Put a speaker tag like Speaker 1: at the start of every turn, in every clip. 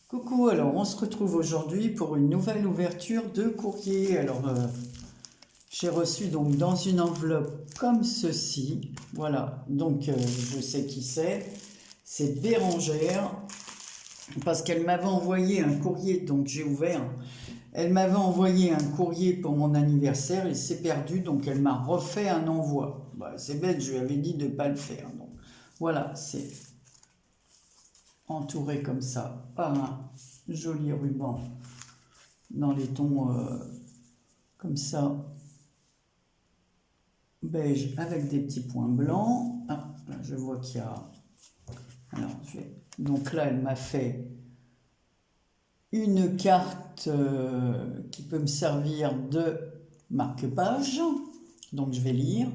Speaker 1: Coucou, alors on se retrouve aujourd'hui pour une nouvelle ouverture de courrier. Alors j'ai reçu donc dans une enveloppe comme ceci, voilà, donc je sais qui c'est Bérangère, parce qu'elle m'avait envoyé un courrier, donc j'ai ouvert, elle m'avait envoyé un courrier pour mon anniversaire, il s'est perdu, donc elle m'a refait un envoi. Bah, c'est bête, je lui avais dit de ne pas le faire, donc voilà, c'est entouré comme ça par un joli ruban dans les tons comme ça beige avec des petits points blancs. Ah, là je vois qu'il y a, alors donc là elle m'a fait une carte qui peut me servir de marque-page, donc je vais lire.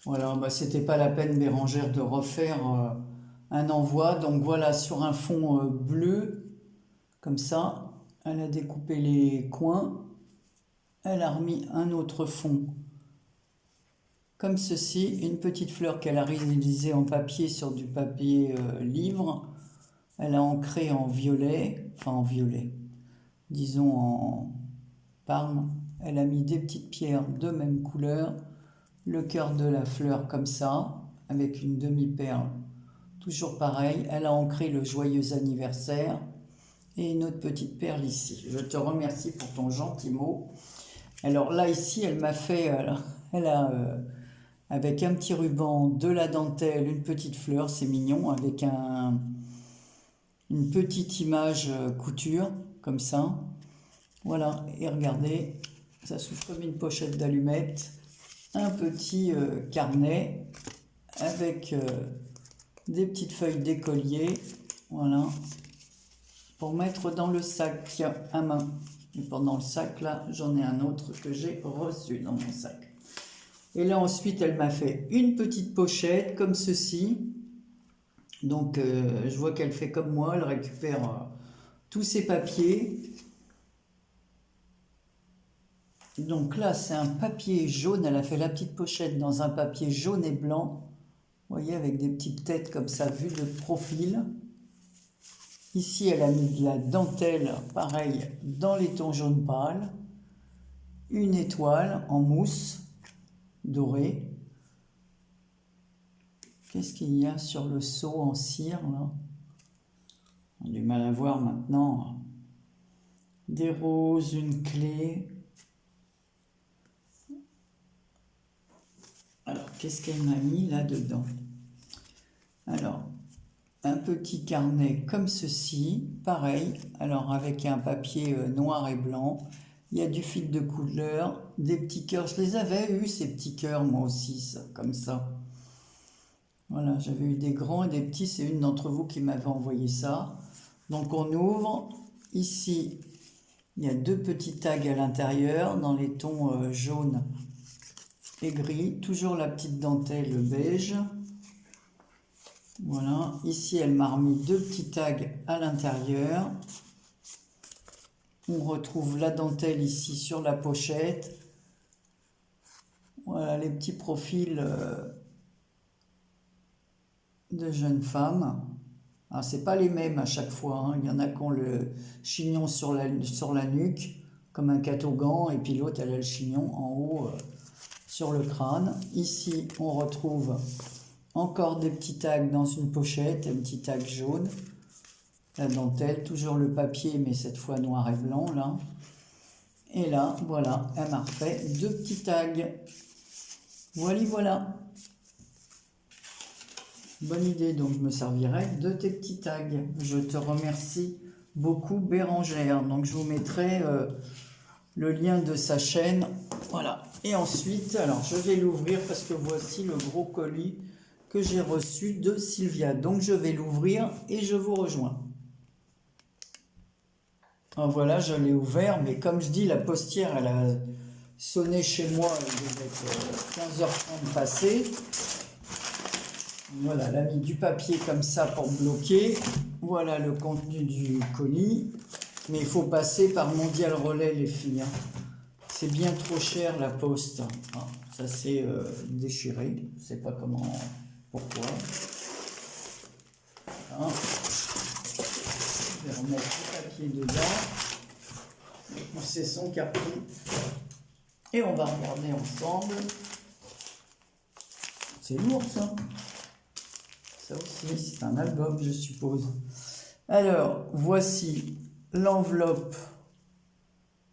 Speaker 1: Voilà, bah, c'était pas la peine Bérangère de refaire un envoi, donc voilà, sur un fond bleu comme ça, elle a découpé les coins, elle a remis un autre fond comme ceci, une petite fleur qu'elle a réalisée en papier sur du papier livre, elle a ancré en violet, enfin en violet, disons en parme, elle a mis des petites pierres de même couleur, le cœur de la fleur comme ça, avec une demi-perle, toujours pareil, elle a ancré le joyeux anniversaire, et une autre petite perle ici. Je te remercie pour ton gentil mot. Alors là, ici, elle m'a fait, elle a, avec un petit ruban, de la dentelle, une petite fleur, c'est mignon, avec une petite image couture, comme ça. Voilà, et regardez, ça s'ouvre comme une pochette d'allumettes. Un petit carnet avec des petites feuilles d'écolier, voilà, pour mettre dans le sac à main. Et pendant le sac, là, j'en ai un autre que j'ai reçu dans mon sac. Et là, ensuite, elle m'a fait une petite pochette comme ceci. Donc, je vois qu'elle fait comme moi, elle récupère tous ses papiers. Donc là, c'est un papier jaune. Elle a fait la petite pochette dans un papier jaune et blanc. Vous voyez, avec des petites têtes comme ça, vues de profil. Ici, elle a mis de la dentelle, pareil, dans les tons jaune pâle. Une étoile en mousse dorée. Qu'est-ce qu'il y a sur le seau en cire, là? On a du mal à voir maintenant. Des roses, une clé. Alors, qu'est-ce qu'elle m'a mis là-dedans? Alors, un petit carnet comme ceci, pareil, alors avec un papier noir et blanc, il y a du fil de couleur, des petits cœurs, je les avais eu ces petits cœurs moi aussi, ça, comme ça. Voilà, j'avais eu des grands et des petits, c'est une d'entre vous qui m'avait envoyé ça. Donc on ouvre, ici il y a deux petits tags à l'intérieur dans les tons jaune et gris, toujours la petite dentelle beige. Voilà, ici elle m'a remis deux petits tags à l'intérieur. On retrouve la dentelle ici sur la pochette. Voilà les petits profils de jeunes femmes. Alors c'est pas les mêmes à chaque fois, hein. Il y en a qui ont le chignon sur la nuque, comme un catogan, et puis l'autre elle a le chignon en haut sur le crâne. Ici on retrouve encore des petits tags dans une pochette, un petit tag jaune, la dentelle, toujours le papier, mais cette fois noir et blanc, là. Et là, voilà, elle m'a refait deux petits tags. Voilà. Bonne idée, donc je me servirai de tes petits tags. Je te remercie beaucoup, Bérangère. Donc je vous mettrai le lien de sa chaîne. Voilà. Et ensuite, alors je vais l'ouvrir parce que voici le gros colis que j'ai reçu de Sylvia. Donc je vais l'ouvrir et je vous rejoins. Alors voilà, je l'ai ouvert, mais comme je dis, la postière, elle a sonné chez moi, il devait être 15h30 passé. Voilà, elle a mis du papier comme ça pour bloquer. Voilà le contenu du colis. Mais il faut passer par Mondial Relais, les filles, hein. C'est bien trop cher, la poste. Ah, ça s'est déchiré. Je ne sais pas pourquoi. Voilà. Je mettre le papier dedans, et pousser son carton. Et on va regarder ensemble. C'est lourd ça. Ça aussi, c'est un album, je suppose. Alors, voici l'enveloppe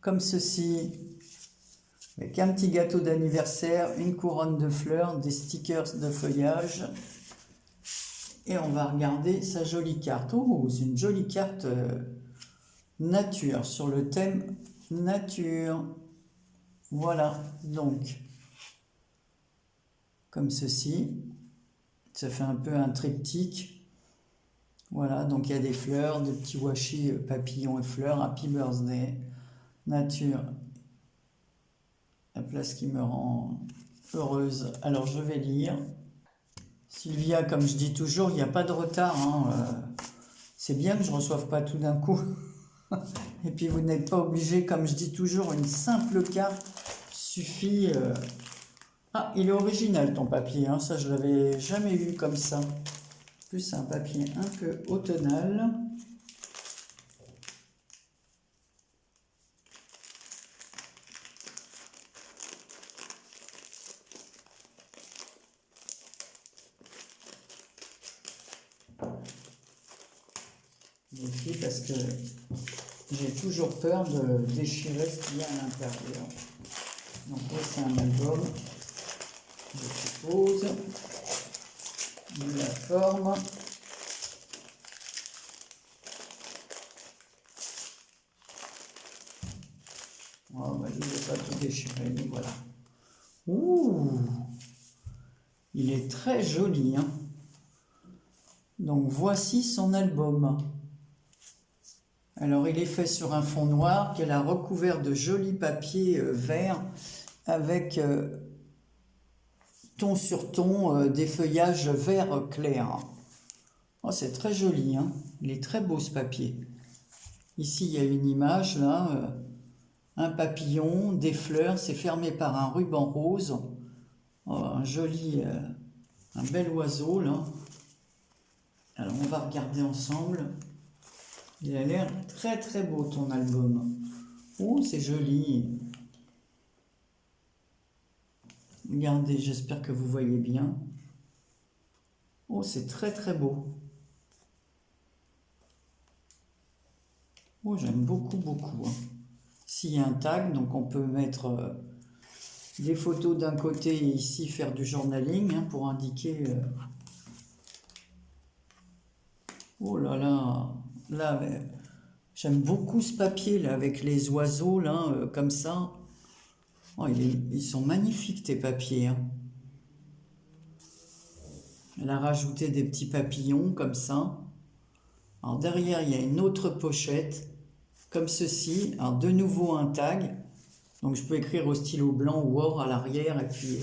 Speaker 1: comme ceci, avec un petit gâteau d'anniversaire, une couronne de fleurs, des stickers de feuillage. Et on va regarder sa jolie carte. Oh, c'est une jolie carte nature, sur le thème nature. Voilà, donc, comme ceci. Ça fait un peu un triptyque. Voilà, donc il y a des fleurs, des petits washi papillons et fleurs. Happy birthday, nature. La place qui me rend heureuse. Alors je vais lire. Sylvia, comme je dis toujours, il n'y a pas de retard. C'est bien que je ne reçoive pas tout d'un coup. Et puis vous n'êtes pas obligé, comme je dis toujours, une simple carte suffit. Ah, il est original ton papier, hein. Ça je l'avais jamais eu comme ça. En plus c'est un papier un peu automnal. Ici parce que j'ai toujours peur de déchirer ce qu'il y a à l'intérieur. Donc là c'est un album, je suppose, de la forme. Oh, bah, je ne vais pas tout déchirer, mais voilà. Ouh, il est très joli, hein. Donc voici son album. Alors il est fait sur un fond noir qu'elle a recouvert de jolis papiers verts avec ton sur ton des feuillages vert clair. Oh, c'est très joli, hein. Il est très beau ce papier. Ici il y a une image là, un papillon, des fleurs, c'est fermé par un ruban rose. Oh, un joli, un bel oiseau là. Alors on va regarder ensemble. Il a l'air très très beau ton album. Oh, c'est joli. Regardez, j'espère que vous voyez bien. Oh, c'est très très beau. Oh, j'aime beaucoup beaucoup, hein. Ici, il y a un tag, donc on peut mettre des photos d'un côté et ici faire du journaling, hein, pour indiquer... Oh là là, là, j'aime beaucoup ce papier là, avec les oiseaux là, comme ça. Oh, ils sont magnifiques tes papiers, hein. Elle a rajouté des petits papillons comme ça. Alors derrière, il y a une autre pochette, comme ceci. Alors de nouveau un tag. Donc je peux écrire au stylo blanc ou or à l'arrière. Et puis,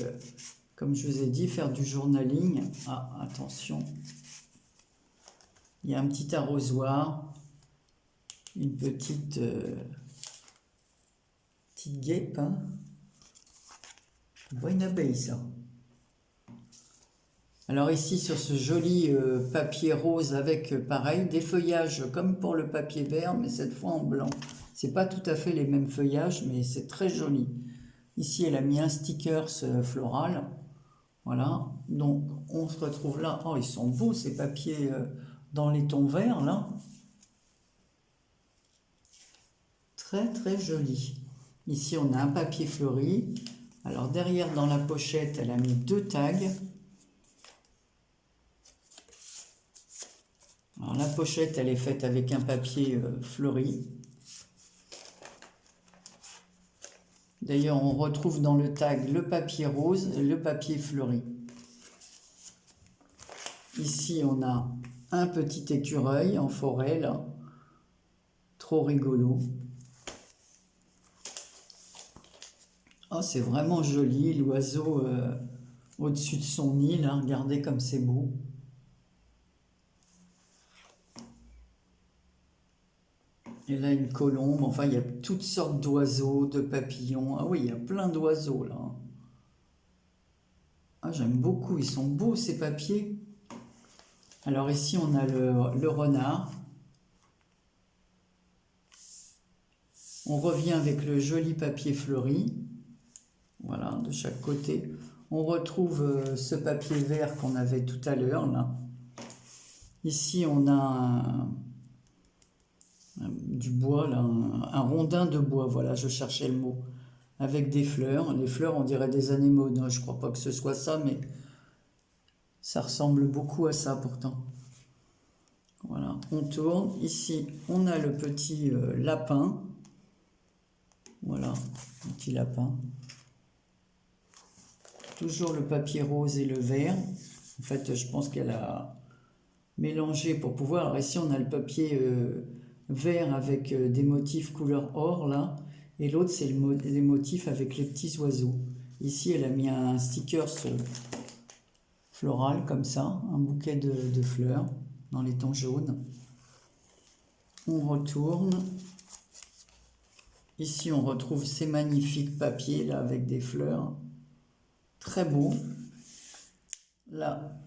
Speaker 1: comme je vous ai dit, faire du journaling. Ah, attention. Il y a un petit arrosoir. Une petite guêpe, hein. On voit une abeille, ça. Alors ici, sur ce joli papier rose avec, pareil, des feuillages comme pour le papier vert, mais cette fois en blanc. C'est pas tout à fait les mêmes feuillages, mais c'est très joli. Ici, elle a mis un sticker floral. Voilà. Donc, on se retrouve là. Oh, ils sont beaux, ces papiers dans les tons verts, là. Très, très joli. Ici, on a un papier fleuri. Alors, derrière, dans la pochette, elle a mis 2 tags. Alors, la pochette, elle est faite avec un papier fleuri. D'ailleurs, on retrouve dans le tag le papier rose et le papier fleuri. Ici, on a un petit écureuil en forêt, là. Trop rigolo. Oh, c'est vraiment joli, l'oiseau au-dessus de son nid, là. Regardez comme c'est beau. Et là, une colombe. Enfin, il y a toutes sortes d'oiseaux, de papillons. Ah oui, il y a plein d'oiseaux, là. Ah, j'aime beaucoup. Ils sont beaux, ces papiers. Alors ici, on a le renard. On revient avec le joli papier fleuri. Voilà, de chaque côté. On retrouve ce papier vert qu'on avait tout à l'heure, là. Ici, on a du bois, là, un rondin de bois, voilà, je cherchais le mot, avec des fleurs. Les fleurs, on dirait des anémones, hein. Je crois pas que ce soit ça, mais ça ressemble beaucoup à ça, pourtant. Voilà, on tourne. Ici, on a le petit lapin. Voilà, un petit lapin. Toujours le papier rose et le vert. En fait, je pense qu'elle a mélangé pour pouvoir... Alors ici, on a le papier vert avec des motifs couleur or, là. Et l'autre, c'est les motifs avec les petits oiseaux. Ici, elle a mis un sticker floral, comme ça. Un bouquet de fleurs dans les tons jaunes. On retourne. Ici, on retrouve ces magnifiques papiers, là, avec des fleurs. Très beau. Là,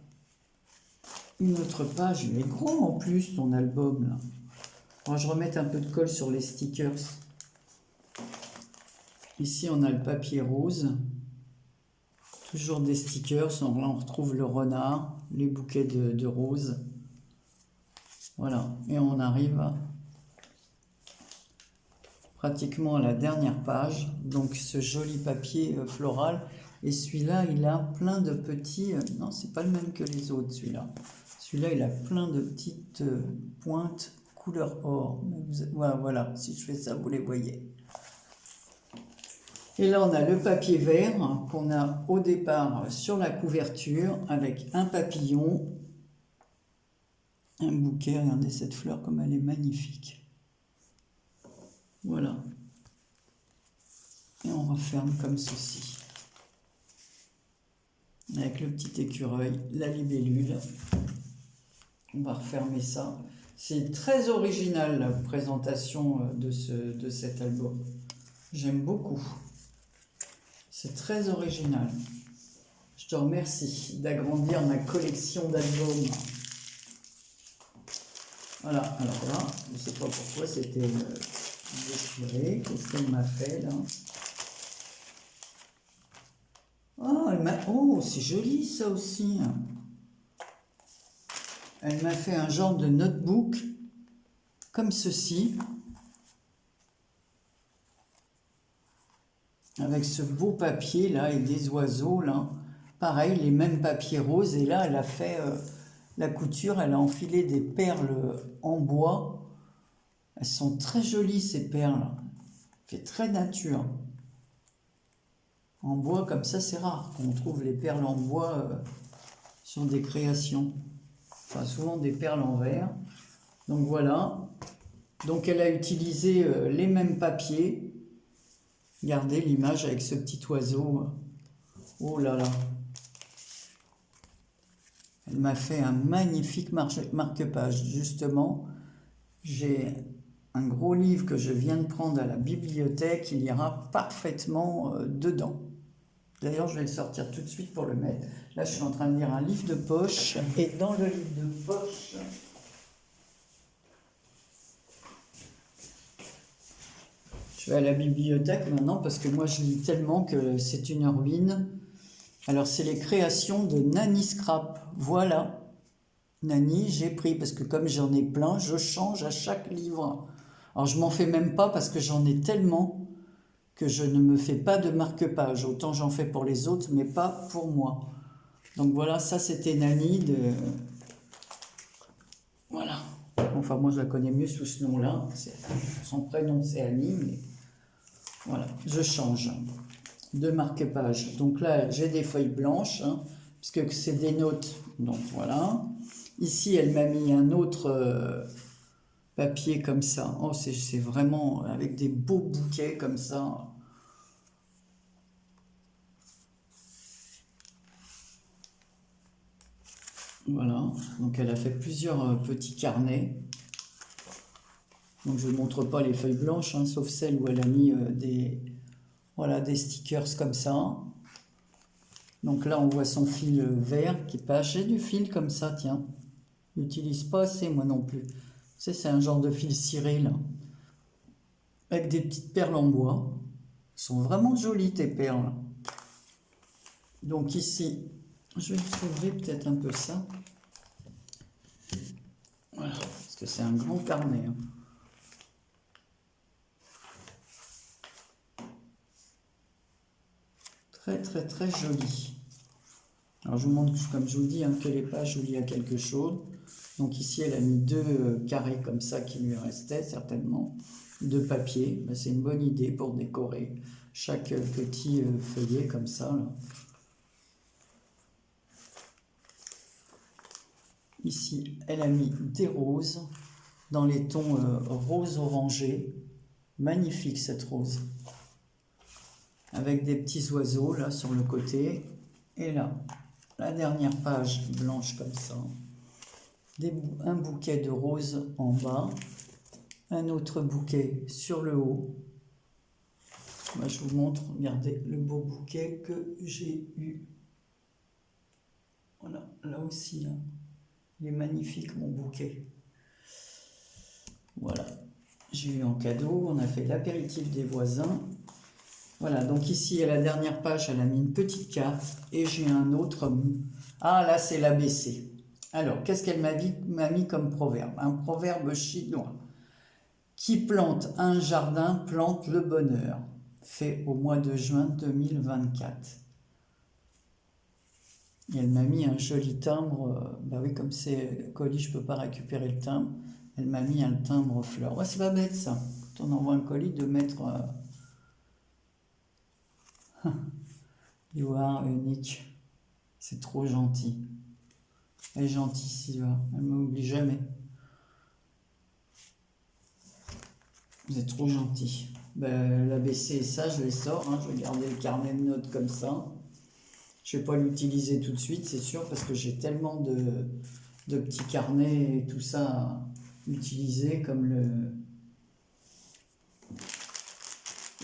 Speaker 1: une autre page. Il est gros en plus, ton album, là. Moi, je remette un peu de colle sur les stickers. Ici, on a le papier rose. Toujours des stickers. Là, on retrouve le renard, les bouquets de roses. Voilà. Et on arrive pratiquement à la dernière page. Donc, ce joli papier floral. Et celui-là, il a plein de petits... non, c'est pas le même que les autres, celui-là. Celui-là, il a plein de petites pointes couleur or. Voilà, si je fais ça, vous les voyez. Et là, on a le papier vert qu'on a au départ sur la couverture avec un papillon, un bouquet. Regardez cette fleur comme elle est magnifique. Voilà. Et on referme comme ceci. Avec le petit écureuil, la libellule. On va refermer ça. C'est très original la présentation de cet album. J'aime beaucoup. C'est très original. Je te remercie d'agrandir ma collection d'albums. Voilà, alors là, je ne sais pas pourquoi c'était déchiré. Qu'est-ce qu'elle m'a fait là? Oh, c'est joli ça aussi. Elle m'a fait un genre de notebook comme ceci. Avec ce beau papier là et des oiseaux là. Pareil, les mêmes papiers roses. Et là, elle a fait la couture. Elle a enfilé des perles en bois. Elles sont très jolies ces perles. C'est très nature. En bois comme ça, c'est rare qu'on trouve les perles en bois sur des créations. Enfin, souvent des perles en verre. Donc voilà. Donc elle a utilisé les mêmes papiers. Regardez l'image avec ce petit oiseau. Oh là là. Elle m'a fait un magnifique marque-page. Justement, j'ai un gros livre que je viens de prendre à la bibliothèque. Il ira parfaitement dedans. D'ailleurs, je vais le sortir tout de suite pour le mettre. Là, je suis en train de lire un livre de poche. Et dans le livre de poche, je vais à la bibliothèque maintenant parce que moi, je lis tellement que c'est une ruine. Alors, c'est les créations de Nanny Scrap. Voilà. Nanny, j'ai pris parce que comme j'en ai plein, je change à chaque livre. Alors, je m'en fais même pas parce que j'en ai tellement que je ne me fais pas de marque-page. Autant j'en fais pour les autres, mais pas pour moi. Donc voilà, ça c'était Nanny de... Voilà. Enfin, moi je la connais mieux sous ce nom-là. Son prénom c'est Annie, mais voilà, je change de marque-page. Donc là, j'ai des feuilles blanches, hein, puisque c'est des notes. Donc voilà. Ici, elle m'a mis un autre papier comme ça. Oh, c'est vraiment avec des beaux bouquets comme ça. Voilà, donc elle a fait plusieurs petits carnets. Donc je ne montre pas les feuilles blanches, hein, sauf celles où elle a mis des stickers comme ça. Donc là, on voit son fil vert qui passe. J'ai du fil comme ça, tiens. J'utilise pas assez, moi non plus. C'est un genre de fil ciré, là. avec des petites perles en bois. Elles sont vraiment jolies tes perles. Donc ici, je vais trouver peut-être un peu ça. Voilà, parce que c'est un grand carnet. Hein. Très très très joli. Alors je vous montre, comme je vous dis, hein, que les pages où il y a quelque chose. Donc ici elle a mis 2 carrés comme ça qui lui restaient certainement, de papier. Ben, c'est une bonne idée pour décorer chaque petit feuillet comme ça. Là. Ici elle a mis des roses dans les tons rose orangé. Magnifique cette rose. Avec des petits oiseaux là sur le côté. Et là, la dernière page blanche comme ça. Un bouquet de roses en bas. Un autre bouquet sur le haut. Moi, je vous montre, regardez le beau bouquet que j'ai eu. Voilà, là aussi. Hein. Il est magnifique mon bouquet. Voilà, j'ai eu en cadeau. On a fait l'apéritif des voisins. Voilà, donc ici, à la dernière page, elle a mis une petite carte. Et j'ai un autre. Ah, là, c'est l'ABC. Alors, qu'est-ce qu'elle m'a mis comme proverbe? Un proverbe chinois. Qui plante un jardin plante le bonheur. Fait au mois de juin 2024. Et elle m'a mis un joli timbre. Bah oui, comme c'est colis, je ne peux pas récupérer le timbre. Elle m'a mis un timbre fleur. Ouais, c'est pas bête ça. Quand on envoie un colis, de mettre... You are unique. C'est trop gentil. Elle est gentille, Sylvain. Elle ne m'oublie jamais. Vous êtes trop gentil. Ben, l'ABC et ça, je les sors. Hein. Je vais garder le carnet de notes comme ça. Je ne vais pas l'utiliser tout de suite, c'est sûr, parce que j'ai tellement de petits carnets et tout ça à utiliser, comme le...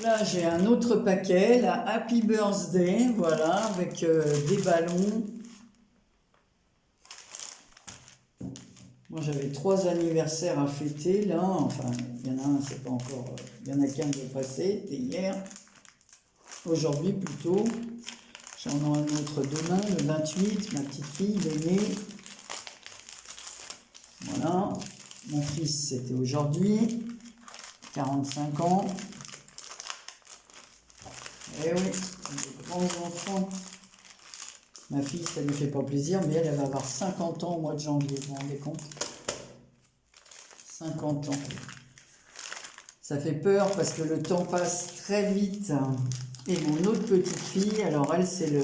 Speaker 1: Là, j'ai un autre paquet, la Happy Birthday, voilà, avec des ballons. Moi, j'avais 3 anniversaires à fêter, là. Enfin, il y en a un, c'est pas encore... Il y en a qu'un de passé, c'était hier. Aujourd'hui, plutôt. J'en ai un autre demain, le 28. Ma petite fille, l'aînée. Voilà. Mon fils, c'était aujourd'hui. 45 ans. Eh oui, des grands enfants. Ma fille, ça ne lui fait pas plaisir, mais elle va avoir 50 ans au mois de janvier, vous vous rendez compte? 50 ans. Ça fait peur parce que le temps passe très vite. Et mon autre petite fille, alors elle, c'est le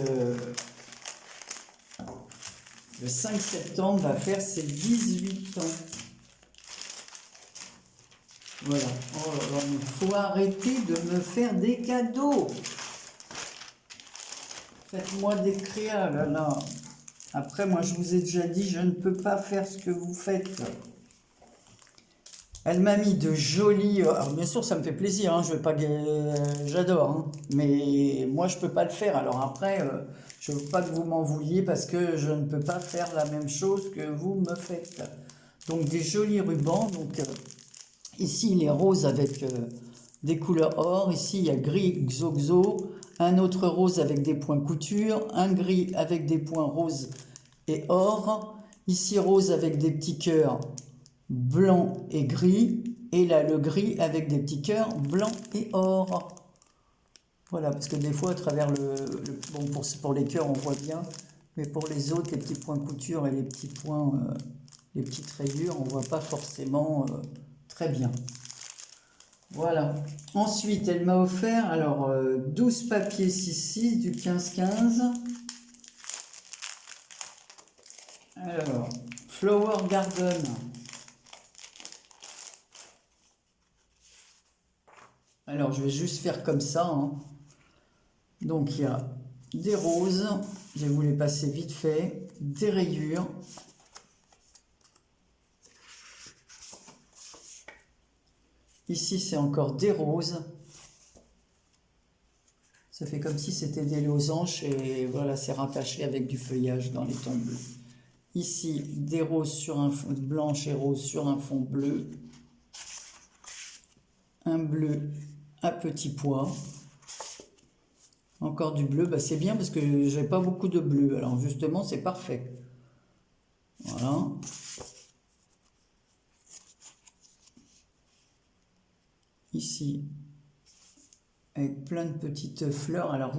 Speaker 1: 5 septembre, va faire ses 18 ans. Voilà. Oh là là, il faut arrêter de me faire des cadeaux. Faites-moi des créas, là, là. Après, moi, je vous ai déjà dit, je ne peux pas faire ce que vous faites. Elle m'a mis de jolis... Alors, bien sûr, ça me fait plaisir, hein, je vais pas... J'adore, hein, mais moi, je peux pas le faire. Alors après, je veux pas que vous m'en vouliez parce que je ne peux pas faire la même chose que vous me faites. Donc, des jolis rubans. Donc, ici, il est rose avec des couleurs or. Ici, il y a gris xoxo. Un autre rose avec des points couture, un gris avec des points roses et or, ici rose avec des petits cœurs blancs et gris, et là le gris avec des petits cœurs blancs et or. Voilà, parce que des fois à travers bon, pour les cœurs on voit bien, mais pour les autres, les petits points couture et les petits points, les petites rayures, on voit pas forcément très bien. Voilà. Ensuite, elle m'a offert alors 12 papiers 6-6 du 15-15. Alors, Flower Garden. Alors, je vais juste faire comme ça. Hein. Donc, il y a des roses. Je vais vous les passer vite fait. Des rayures. Ici, c'est encore des roses. Ça fait comme si c'était des losanges et voilà, c'est rattaché avec du feuillage dans les tons bleus. Ici, des roses sur un fond blanche et rose sur un fond bleu. un bleu à petits pois. Encore du bleu, bah c'est bien parce que j'ai pas beaucoup de bleu, alors justement c'est parfait. Voilà. Ici, avec plein de petites fleurs. Alors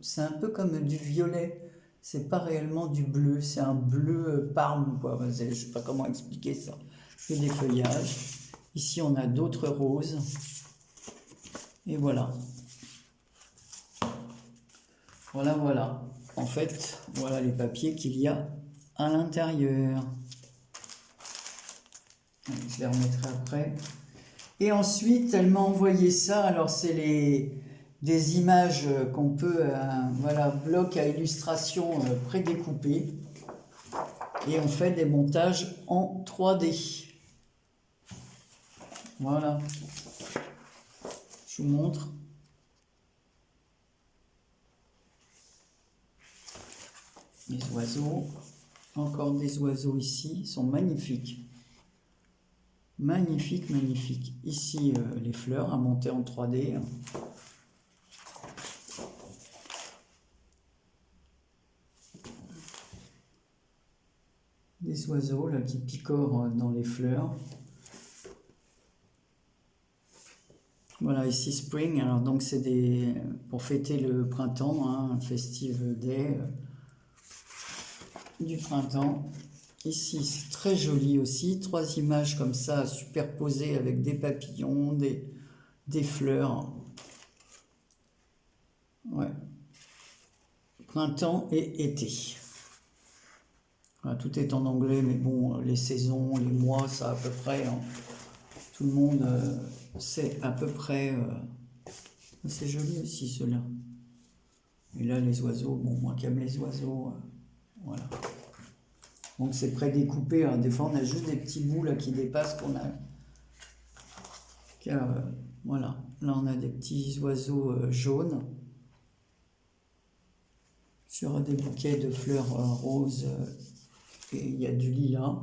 Speaker 1: c'est un peu comme du violet, c'est pas réellement du bleu, c'est un bleu parme, quoi. Je sais pas comment expliquer ça. Je fais des feuillages. Ici on a d'autres roses. Et voilà. Voilà, voilà. En fait, voilà les papiers qu'il y a à l'intérieur. Je les remettrai après. Et ensuite, elle m'a envoyé ça. Alors, c'est des images qu'on peut, voilà, bloc à illustration prédécoupé. Et on fait des montages en 3D. Voilà. Je vous montre. Les oiseaux. Encore des oiseaux ici. Ils sont magnifiques. Magnifique, magnifique. Ici, les fleurs à monter en 3D. Des oiseaux là qui picorent dans les fleurs. Voilà, ici Spring. Alors donc c'est pour fêter le printemps, hein, un festive day du printemps. Ici, c'est très joli aussi. 3 images comme ça, superposées avec des papillons, des fleurs. Ouais. Printemps et été. Voilà, tout est en anglais, mais bon, les saisons, les mois, ça à peu près. Hein. Tout le monde sait à peu près. C'est joli aussi, ceux-là. Et là, les oiseaux, bon, moi qui aime les oiseaux, voilà. Donc c'est prédécoupé, hein. Des fois on a juste des petits bouts là qui dépassent qu'on a. Voilà, là on a des petits oiseaux jaunes sur des bouquets de fleurs roses et il y a du lilas.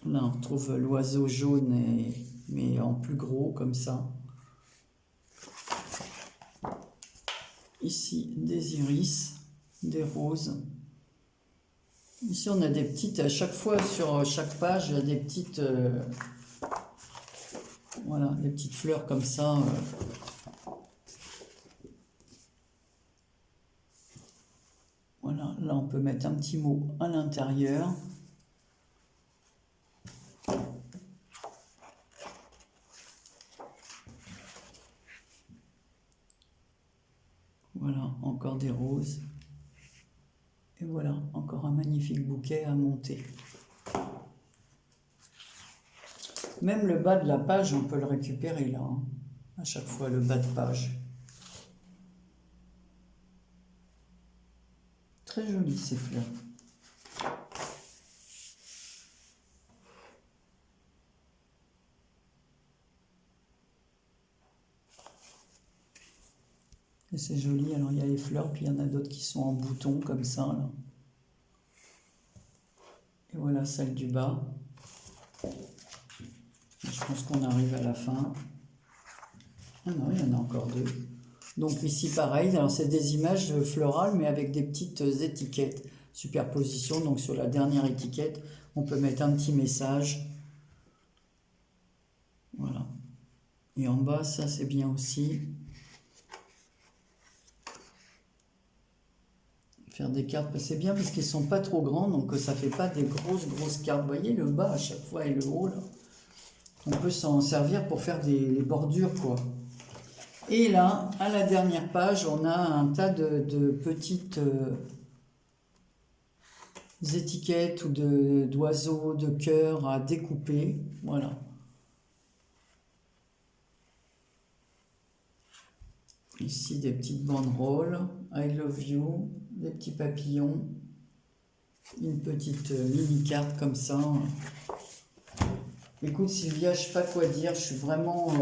Speaker 1: Là on trouve l'oiseau jaune mais en plus gros comme ça. Ici, des iris, des roses. Ici, on a des petites, à chaque fois sur chaque page, il y a des petites, voilà, des petites fleurs comme ça. Voilà, là, on peut mettre un petit mot à l'intérieur. Voilà, encore des roses. Et voilà, encore un magnifique bouquet à monter. Même le bas de la page, on peut le récupérer là. Hein. À chaque fois, le bas de page. Très joli ces fleurs. Et c'est joli, alors il y a les fleurs, puis il y en a d'autres qui sont en bouton comme ça. Là. Et voilà celle du bas. Je pense qu'on arrive à la fin. Ah non, il y en a encore 2. Donc ici pareil, alors c'est des images florales mais avec des petites étiquettes. Superposition, donc sur la dernière étiquette, on peut mettre un petit message. Voilà. Et en bas, ça c'est bien aussi. Faire des cartes, c'est bien parce qu'ils sont pas trop grands, donc ça fait pas des grosses cartes. Vous voyez le bas à chaque fois et le haut là. On peut s'en servir pour faire les bordures quoi. Et là, à la dernière page, on a un tas de petites étiquettes ou d'oiseaux, de cœurs à découper. Voilà. Ici, des petites banderoles. I love you. Des petits papillons. Une petite mini-carte comme ça. Écoute Sylvia, je sais pas quoi dire. Je suis vraiment...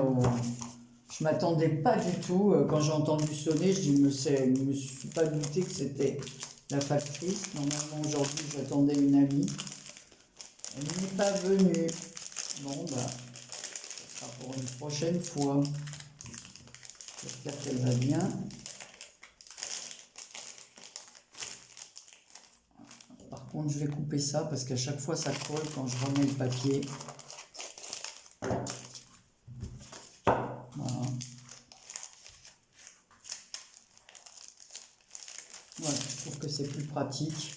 Speaker 1: je m'attendais pas du tout. Quand j'ai entendu sonner, je me suis pas douté que c'était la factrice. Normalement, aujourd'hui, j'attendais une amie. Elle n'est pas venue. Bon, bah, ce sera pour une prochaine fois. J'espère qu'elle va bien. Par contre, je vais couper ça parce qu'à chaque fois, ça colle quand je remets le papier. Voilà. Voilà, je trouve que c'est plus pratique.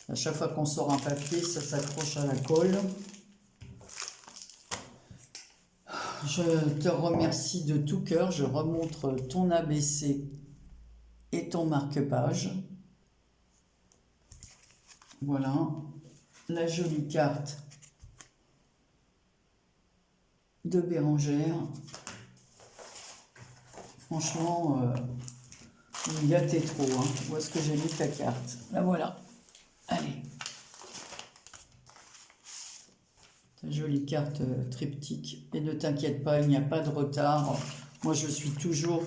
Speaker 1: À chaque fois qu'on sort un papier, ça s'accroche à la colle. Je te remercie de tout cœur. Je remontre ton ABC et ton marque-page. Voilà. La jolie carte de Bérengère. Franchement, il gâtait trop. Hein. Où est-ce que j'ai mis ta carte? La voilà. Allez. Ta jolie carte triptyque. Et ne t'inquiète pas, il n'y a pas de retard. Moi, je suis toujours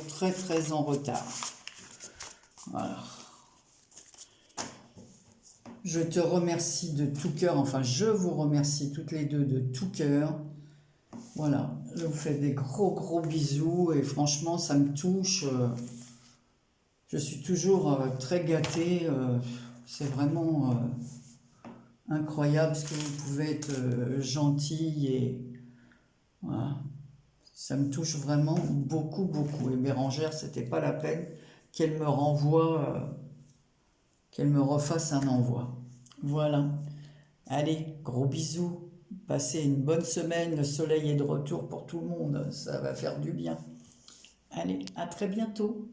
Speaker 1: très en retard. Voilà. Je te remercie de tout cœur. Enfin, je vous remercie toutes les deux de tout cœur. Voilà. Je vous fais des gros bisous. Et franchement, ça me touche. Je suis toujours très gâtée. C'est vraiment incroyable ce que vous pouvez être gentil et voilà. Ça me touche vraiment beaucoup. Et Bérengère, c'était pas la peine qu'elle me renvoie, qu'elle me refasse un envoi. Voilà. Allez, gros bisous. Passez une bonne semaine. Le soleil est de retour pour tout le monde. Ça va faire du bien. Allez, à très bientôt.